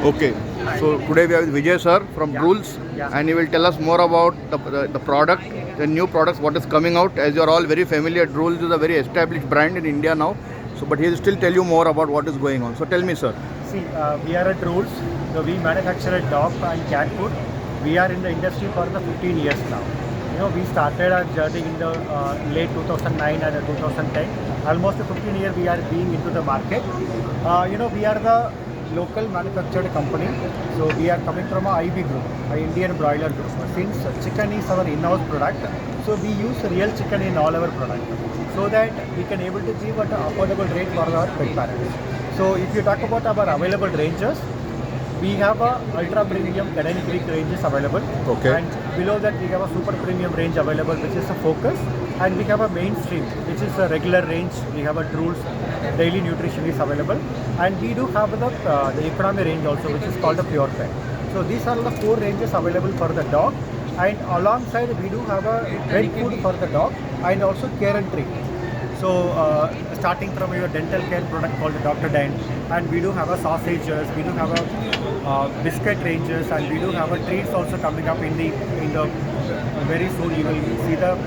Okay, so today we have Vijay sir from Rules, and he will tell us more about the product, the new products, what is coming out. As you are all very familiar, Rules is a very established brand in India now. So, but he will still tell you more about what is going on. So, tell me, sir. See, we are at Rules. So we manufacture dog and cat food. We are in the industry for the 15 years now. We started our journey in the late 2009 and 2010. Almost 15 years we are being into the market. We are the local manufactured company. So we are coming from a IB group, a Indian broiler group. Since chicken is our in-house product, so we use real chicken in all our product, so that we can able to give at an affordable rate for our pet parents. So if you talk about our available ranges, we have a ultra premium Canadian Creek ranges available. Okay. And below that we have a super premium range available, which is a Focus. And we have a mainstream, which is a regular range. We have a Rules daily nutrition is available. And we do have the economy range also, which is called the Pure Pet. So these are the 4 ranges available for the dog. And alongside we do have a pet food for the dog and also care and treat. So starting from your dental care product called Dr. Dent, and we do have a sausages, we do have a biscuit ranges, and we do have a treats also coming up in the very soon. You will see the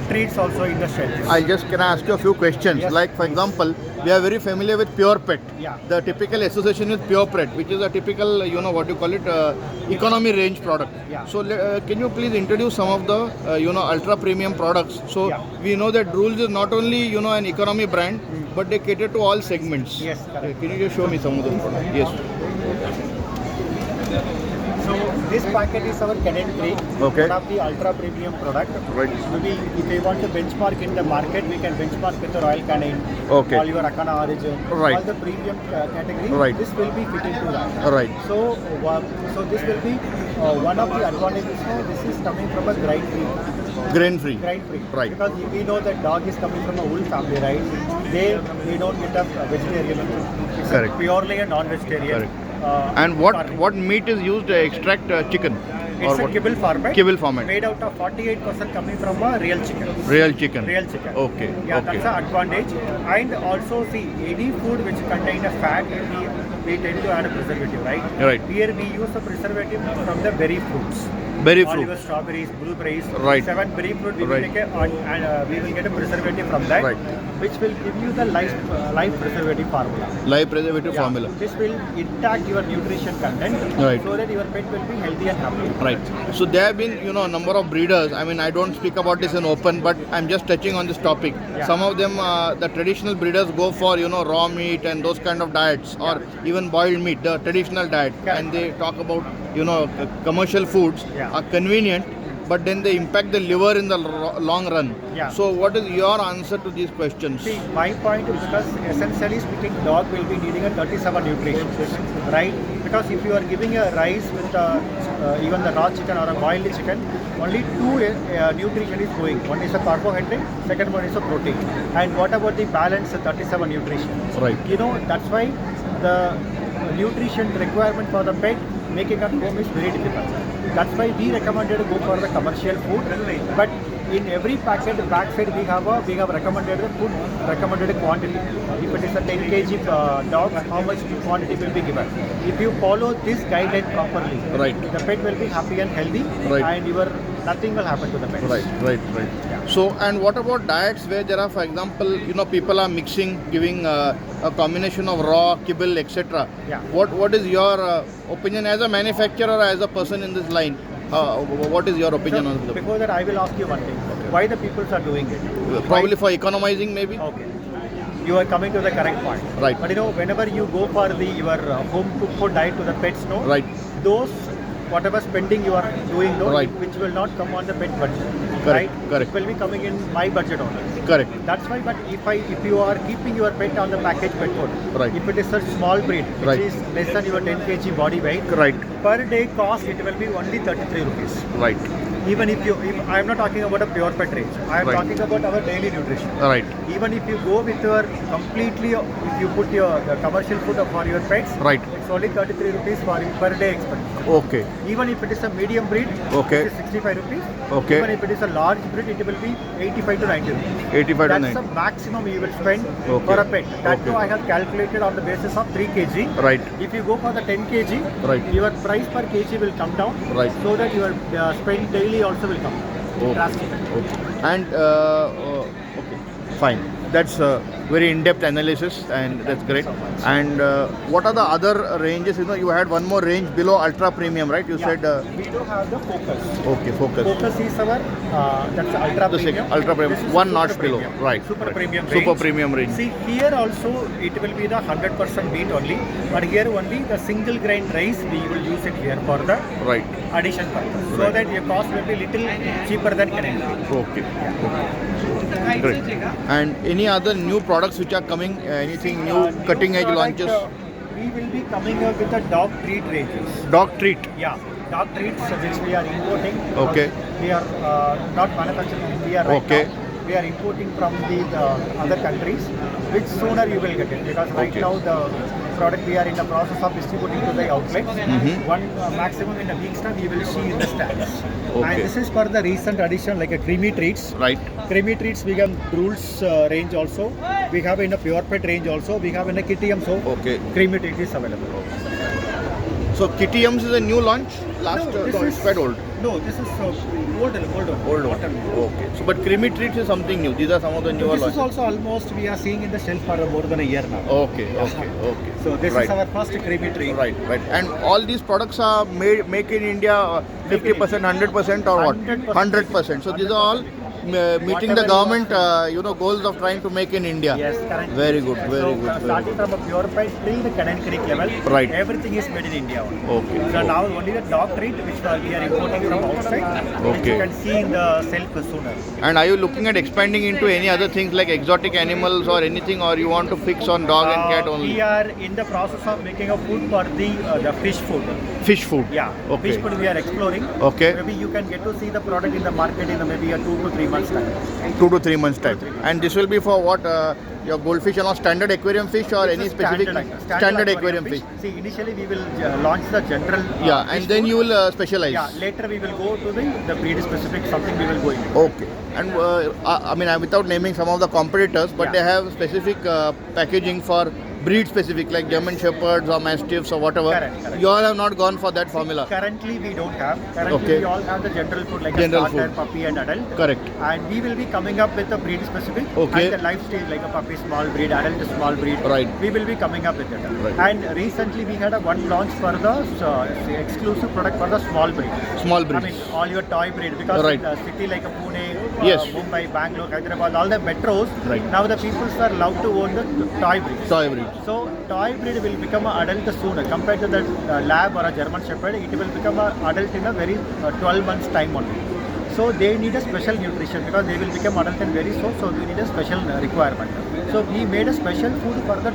treats also in the shelves. Can I ask you a few questions? Yes, like, for example, we are very familiar with Pure Pet. Yeah. The typical association with Pure Pet, which is a typical, economy range product. Yeah. So, can you please introduce some of the, ultra premium products? So, Yeah. we know that Rules is not only, an economy brand, but they cater to all segments. Yes, correct. Can you just show me some of those products? Yes. So this packet is our Canadian Creek, Okay. one of the ultra premium product. Right. Maybe if you want to benchmark in the market, we can benchmark with the Royal Canin, Okay. all your Akana Origin, Right. all the premium category. Right. This will be fitting to that. Right. So this will be one of the advantages. This is coming from a grain free. Grain free. Grain free. Right. Because we know that dog is coming from a wool family, right? They don't get a vegetarian. It's Correct. Purely a non-vegetarian. Correct. And what meat is used to extract chicken? It's a kibble format. Kibble format. Made out of 48% coming from a real chicken. Real chicken. Real chicken. Okay. Yeah, Okay. that's an advantage. And also, see, any food which contain a fat, we tend to add a preservative, right? Right. Here we use a preservative from the berry fruits. Berry All fruit. your strawberries, blueberries, Right. 7 berry fruit. We Right. will take and we will get a preservative from that, Right. which will give you the life preservative formula. Live preservative Yeah. formula. This will intact your nutrition content, Right. so that your pet will be healthy and happy. Right. So there have been, a number of breeders. I mean, I don't speak about this in open, but I'm just touching on this topic. Yeah. Some of them, the traditional breeders go for, raw meat and those kind of diets, or even boiled meat, the traditional diet. Correct. And they talk about, commercial foods Yeah. are convenient, but then they impact the liver in the long run. Yeah. So what is your answer to these questions? See, my point is because essentially speaking, dog will be needing a 37 nutrition, right? Because if you are giving a rice with even the raw chicken or a boiled chicken, only 2 nutrition is going. One is a carbohydrate, second one is a protein. And what about the balance 37 nutrition? Right. That's why the nutrition requirement for the pet making at home is very difficult. That's why we recommended to go for the commercial food. But in every packet backside we have recommended the food recommended quantity. If it is a 10 kg dog, how much quantity will be given? If you follow this guideline properly, Right. the pet will be happy and healthy, Right. and nothing will happen to the pet. Right. Yeah. So, and what about diets where there are, for example, people are mixing, giving a combination of raw, kibble, etc. Yeah. What is your opinion as a manufacturer or as a person in this line? What is your opinion on So, the before that, I will ask you one thing. Why the people are doing it? probably for economizing maybe? Okay. You are coming to the correct point. Right. But whenever you go for your home cooked food diet to the pets, Right. those whatever spending you are doing, Right. which will not come on the pet budget. Correct, Right? correct. It will be coming in my budget only. Correct. That's why, but if you are keeping your pet on the packaged pet food, Right. if it is a small breed, which Right. is less than your 10 kg body weight, Right. per day cost, it will be only 33 rupees. Right. Even if I am not talking about a pure pet range. I am Right. talking about our daily nutrition. Right. Even if you go with your completely, if you put the commercial food for your pets, Right. it's only 33 rupees per day expense. Okay. Even if it is a medium breed, Okay. it is 65 rupees. Okay. Even if it is a large breed, it will be 85 to 90 rupees. 85 to That's 90. the maximum you will spend Okay. for a pet. That Okay. too I have calculated on the basis of 3 kg. Right. If you go for the 10 kg, Right. your price per kg will come down. Right. So that your spend daily also will come down. Okay. Drastically. Okay. And okay, fine. That's a very in-depth analysis, and that's great. And what are the other ranges? You know, you had one more range below ultra premium, right? You Yeah. said. We do have the Focus. Okay, focus. Focus is our that's ultra The premium. second ultra premium, This is one super notch below, premium. right? Super right. premium range. Super premium range. See here also it will be the 100% wheat only, but here only the single grain rice we will use it here for the Right. addition purpose, so Right. that your cost will be little cheaper than Canadian. Okay. Great. And any other new products which are coming? Anything new, New cutting edge product, launches? we will be coming up with the dog treat ranges. Dog treat. Yeah, dog treats which we are importing. Okay. We are not manufacturing in India right Okay. now. We are importing from the other countries, which sooner you will get it, because right Okay. now the product we are in the process of distributing to the outlets. Mhm. One maximum in a week's time we will see in the stands. Okay. And this is for the recent addition like a creamy treats. Right. Creamy treats we have rules range also. We have in a pure pet range also. We have in a Kittium soap. Okay. Creamy treat is available. So Kittiums is a new launch. Last No, this no, it's is- quite old. No, this is old. Old one. Okay. So but creamy treats is something new. These are some of the newer This is launches. also almost we are seeing in the shelf for more than a year now. Okay. Okay. Okay. So this right. is our first creamy treat. Right. Right. And all these products are make in India 50%, 100% or what? 100%. 100%. So these are all meeting the Whatever government goals of trying to make in India. Yes, correct. Very good. Very So good. Very starting good. from a pure pet till the Canadian Creek level, Right. everything is made in India only. Okay. So okay. now only the dog treat which we are importing from outside, which Okay. you can see in the shelf sooner. And are you looking at expanding into any other things like exotic animals or anything, or you want to fix on dog and cat only? We are in the process of making a food for the fish food. Fish food. Yeah, Okay. fish food we are exploring. Okay. Maybe you can get to see the product in the market in maybe a 2 to 3 months time. 2 to 3 months time. And this will be for what? Your goldfish and all standard aquarium fish or This any is specific standard aquarium fish? See, initially we will launch the general. Yeah, fish and then food. you will specialize. Yeah, later we will go to the breed specific something we will go in. Okay. And I mean, without naming some of the competitors, but Yeah. they have specific packaging for breed specific, like German Shepherds or Mastiffs or whatever. Correct. You all have not gone for that formula. Currently we don't have. Currently Okay. we all have the general food like General a starter, food. puppy and adult. Correct. And we will be coming up with a breed specific Okay. and the life stage like a puppy small breed, adult small breed. Right. We will be coming up with it. Right. And recently we had a one launch for the exclusive product for the small breed. Small I breeds. mean, all your toy breed because Right. in a city like a Pune, Yes. Mumbai, Bangalore, Hyderabad, all the metros, Right. now the people are allowed to own the toy breeds. Toy breeds. So toy breed will become an adult sooner compared to the lab or a German Shepherd. It will become an adult in a very 12 months time only. So they need a special nutrition because they will become adult and very soon. So we need a special requirement. So we made a special food for the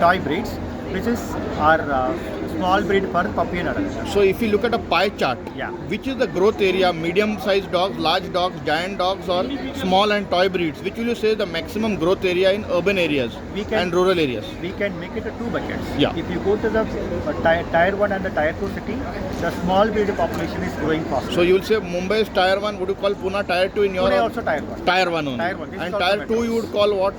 toy breeds, which is our small breed for puppy and adult. So if you look at a pie chart, Yeah. which is the growth area, medium-sized dogs, large dogs, giant dogs, or small and toy breeds? Which will you say the maximum growth area in urban areas We can- and rural areas? We can make it a 2 buckets. Yeah. If you go to the tier 1 and the tier 2 city, the small breed population is growing faster. So you will say Mumbai is tier 1, would you call Pune tier 2 in your Pune also tier 1. tier 1 only? Tier one. This is And also tier 2 metros. you would call what?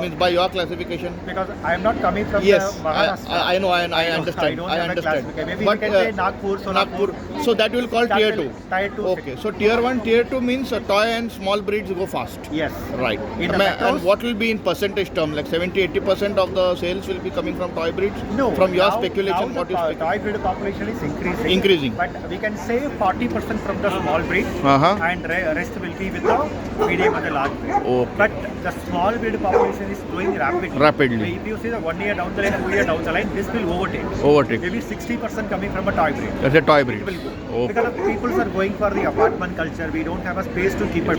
Means by your classification? Because I am not coming from Yes, the Maharashtra. I know, I don't- understand. I don't I have a understand. classification. Maybe But, we can say Nagpur, Nagpur. Sonapur. So that you will call That tier will- 2. Tier 2 Okay, city. so tier 1, tier 2 means toy and small breeds go fast. Yes. Right. In the And metros- what will be in percentage term? Like 70-80% of the sales will be coming from toy breeds? No. From your now- speculation, now what you the speculate? toy breed population is increasing. Increasing. But we can say 40% from the small breed Uh-huh. and rest will be with the medium and the large breed. Okay. But the small breed population is growing rapidly. Rapidly. If you see the 1 year down the line, 2 year down the line, this will overtake. Overtake. Maybe 60% coming from a toy breed. That's a toy breed. It will go. Oh. Because the people are going for the apartment culture. We don't have a space to keep it.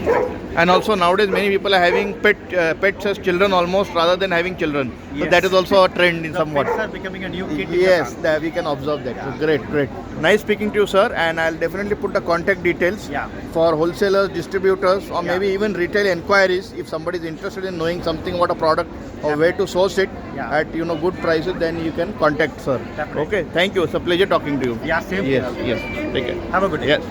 And also nowadays many people are having pets as children almost rather than having children. So Yes. that is also a trend in The somewhat. pets are becoming a new kid. Yes, in the that we can observe that. So great, great. Nice speaking to you, sir. And I'll definitely put the contact details Yeah. for wholesalers, distributors, or Yeah. maybe even retail inquiries. If somebody is interested in knowing something about a product or Yeah. where to source it Yeah. at good prices, then you can contact sir. Definitely. Okay. Thank you. It's a pleasure talking to you. Yeah, same Yes, here. yes. Take care. Have a good day. Yes.